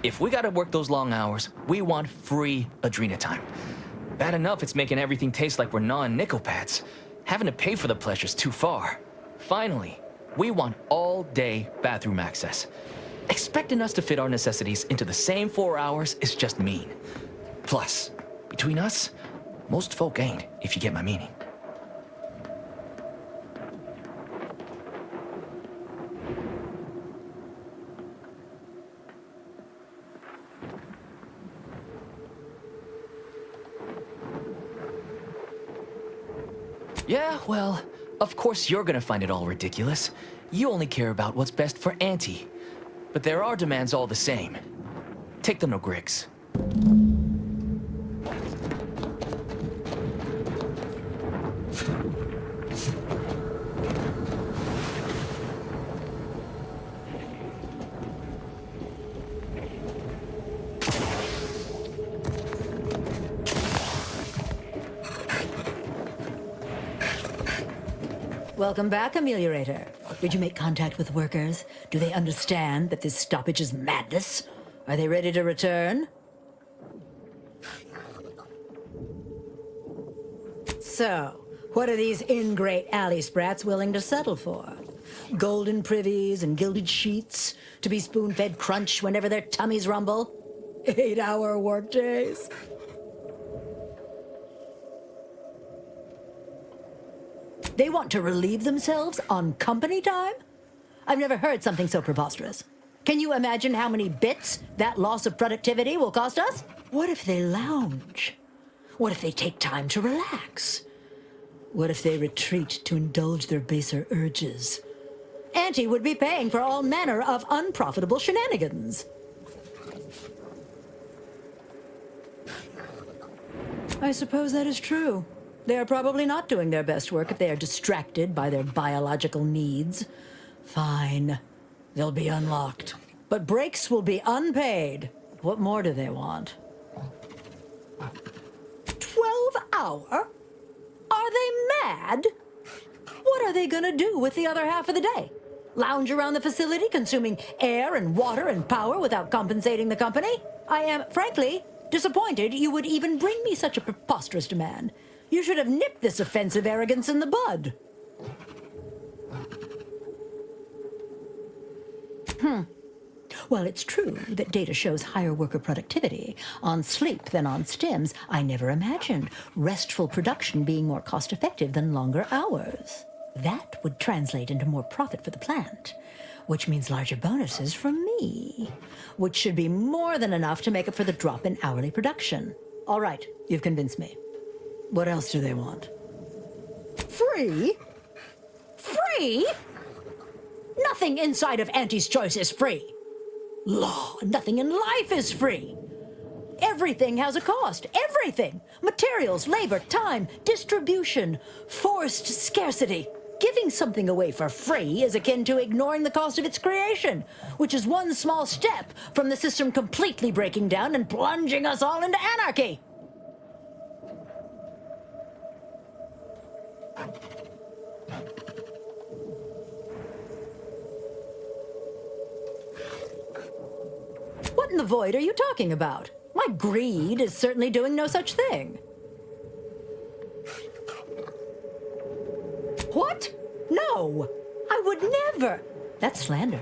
if we gotta work those long hours, we want free Adrena time. Bad enough it's making everything taste like we're gnawing nickel pads. Having to pay for the pleasure's too far. Finally, we want all-day bathroom access. Expecting us to fit our necessities into the same 4 hours is just mean. Plus, between us, most folk ain't, if you get my meaning. Yeah, well, of course you're gonna find it all ridiculous. You only care about what's best for Auntie. But there are demands all the same. Take them to Griggs. Welcome back, Ameliorator. Did you make contact with workers? Do they understand that this stoppage is madness? Are they ready to return? So, what are these ingrate alley sprats willing to settle for? Golden privies and gilded sheets? To be spoon-fed crunch whenever their tummies rumble? 8-hour workdays? They want to relieve themselves on company time? I've never heard something so preposterous. Can you imagine how many bits that loss of productivity will cost us? What if they lounge? What if they take time to relax? What if they retreat to indulge their baser urges? Auntie would be paying for all manner of unprofitable shenanigans. I suppose that is true. They are probably not doing their best work if they are distracted by their biological needs. Fine. They'll be unlocked. But breaks will be unpaid. What more do they want? 12 hour? Are they mad? What are they gonna do with the other half of the day? Lounge around the facility, consuming air and water and power without compensating the company? I am, frankly, disappointed you would even bring me such a preposterous demand. You should have nipped this offensive arrogance in the bud. Well, it's true that data shows higher worker productivity on sleep than on stims. I never imagined restful production being more cost-effective than longer hours. That would translate into more profit for the plant, which means larger bonuses from me, which should be more than enough to make up for the drop in hourly production. All right, you've convinced me. What else do they want? Free? Free? Nothing inside of Auntie's Choice is free. Law, nothing in life is free. Everything has a cost. Everything. Materials, labor, time, distribution, forced scarcity. Giving something away for free is akin to ignoring the cost of its creation, which is one small step from the system completely breaking down and plunging us all into anarchy. What in the void are you talking about? My greed is certainly doing no such thing. What? No, I would never. That's slander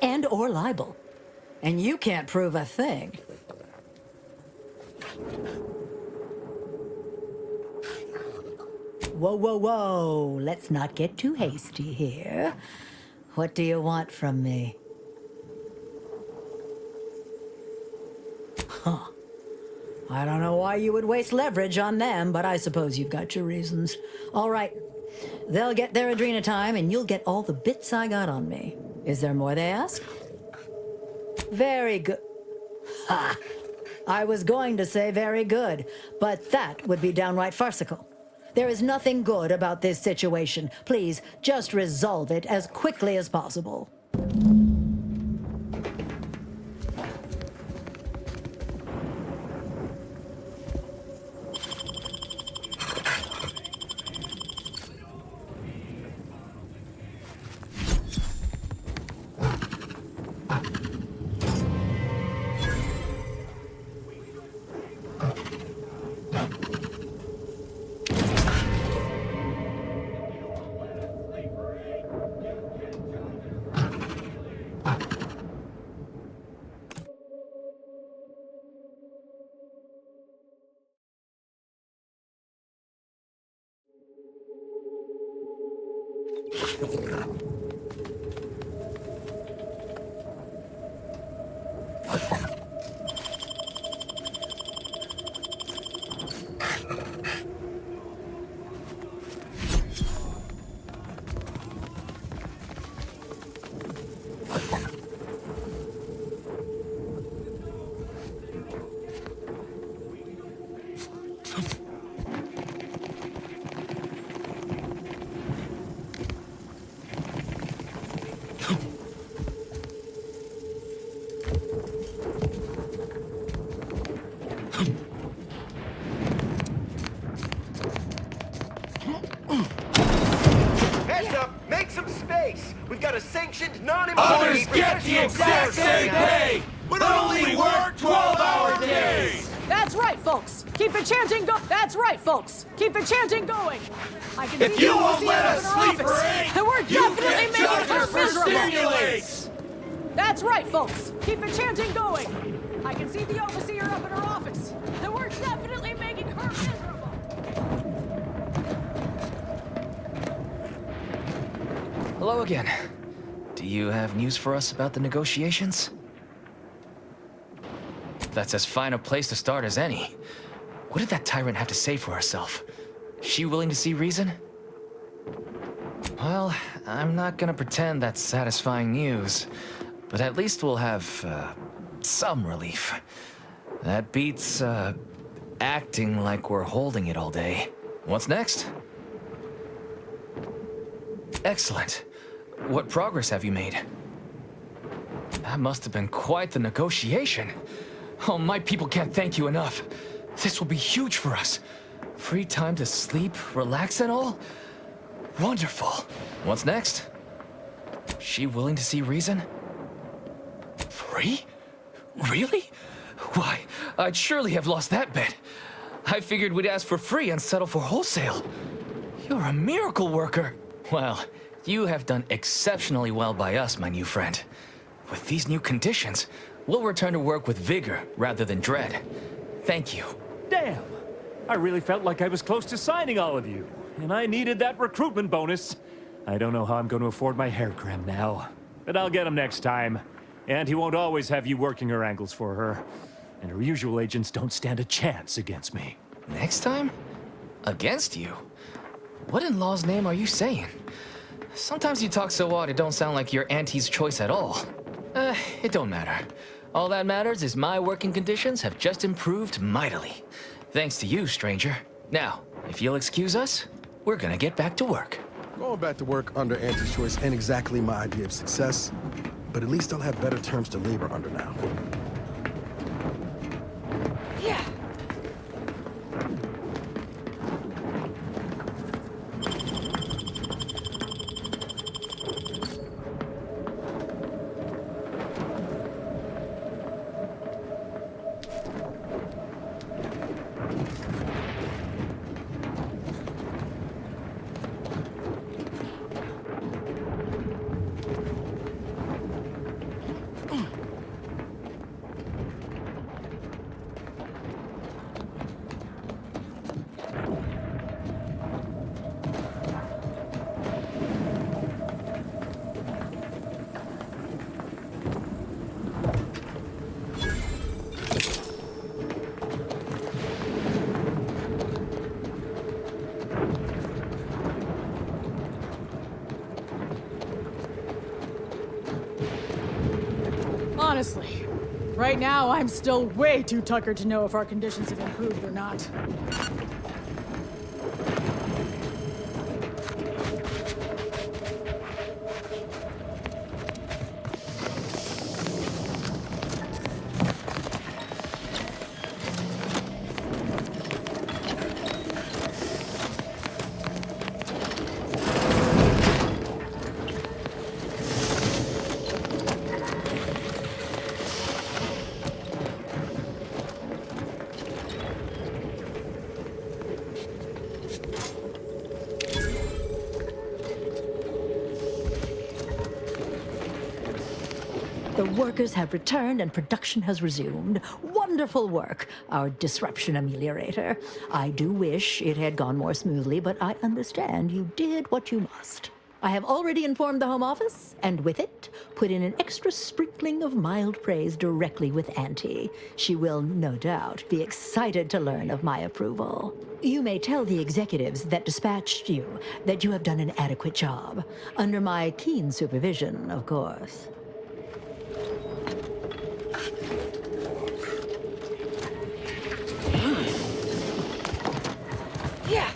and or libel. And you can't prove a thing. Whoa, whoa, whoa. Let's not get too hasty here. What do you want from me? Huh. I don't know why you would waste leverage on them, but I suppose you've got your reasons. All right. They'll get their Adrena time, and you'll get all the bits I got on me. Is there more they ask? Very good. Ha! I was going to say very good, but that would be downright farcical. There is nothing good about this situation. Please, just resolve it as quickly as possible. Others get the exact same pay, but only work 12-hour days! That's right, folks. Keep the chanting go. That's right, folks. Keep the chanting going. I can If see you won't let us sleep office, break, and we're you definitely get making her charges for miserable. stimulates! That's right, folks. Keep the chanting going. I can see the overseer up in her office, and we're definitely making her miserable. Hello again. Do you have news for us about the negotiations? That's as fine a place to start as any. What did that tyrant have to say for herself? Is she willing to see reason? Well, I'm not gonna pretend that's satisfying news, but at least we'll have, some relief. That beats, acting like we're holding it all day. What's next? Excellent. What progress have you made? That must have been quite the negotiation. Oh, my people can't thank you enough. This will be huge for us. Free time to sleep, relax and all? Wonderful. What's next? She willing to see reason? Free? Really? Why, I'd surely have lost that bet. I figured we'd ask for free and settle for wholesale. You're a miracle worker. Well, you have done exceptionally well by us, my new friend. With these new conditions, we'll return to work with vigor rather than dread. Thank you. Damn! I really felt like I was close to signing all of you, and I needed that recruitment bonus. I don't know how I'm going to afford my hair trim now, but I'll get him next time. And he won't always have you working her angles for her. And her usual agents don't stand a chance against me. Next time? Against you? What in law's name are you saying? Sometimes you talk so odd it don't sound like you're Auntie's choice at all. It don't matter. All that matters is my working conditions have just improved mightily. Thanks to you, stranger. Now, if you'll excuse us, we're gonna get back to work. Going back to work under Auntie's choice ain't exactly my idea of success, but at least I'll have better terms to labor under now. Yeah. Honestly, right now I'm still way too tuckered to know if our conditions have improved or not. The workers have returned and production has resumed. Wonderful work, our disruption ameliorator. I do wish it had gone more smoothly, but I understand you did what you must. I have already informed the Home Office, and with it, put in an extra sprinkling of mild praise directly with Auntie. She will, no doubt, be excited to learn of my approval. You may tell the executives that dispatched you that you have done an adequate job. Under my keen supervision, of course. Yeah.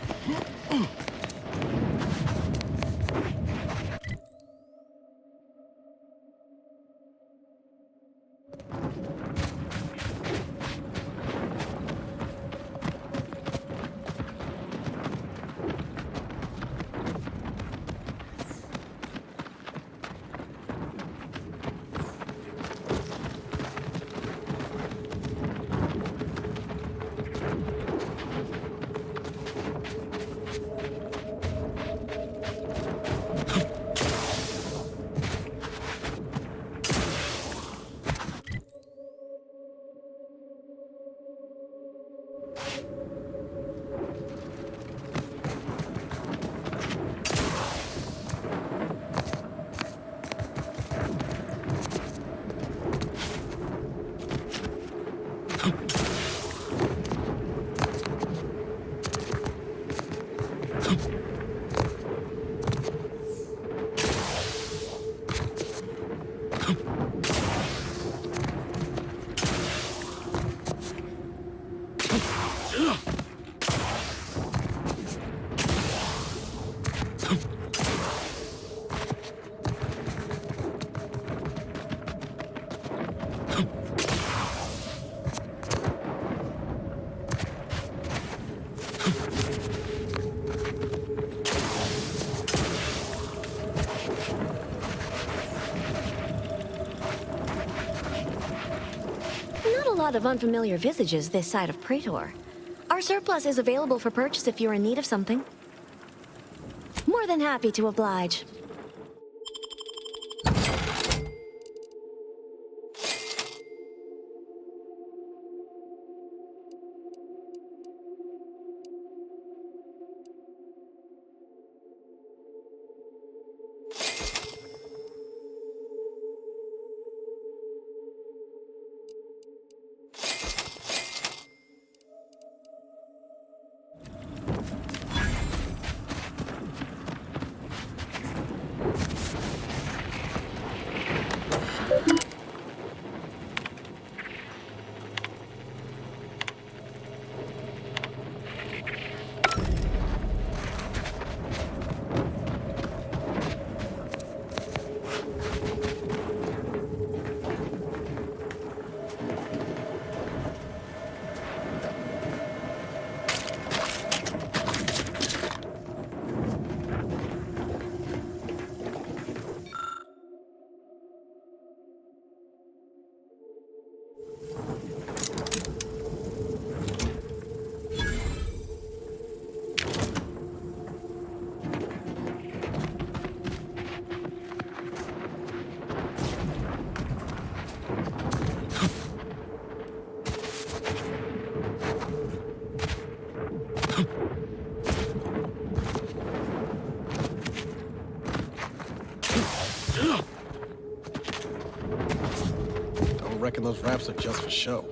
lot of unfamiliar visages this side of Praetor. Our surplus is available for purchase if you're in need of something. More than happy to oblige. Don't reckon those raps are just for show.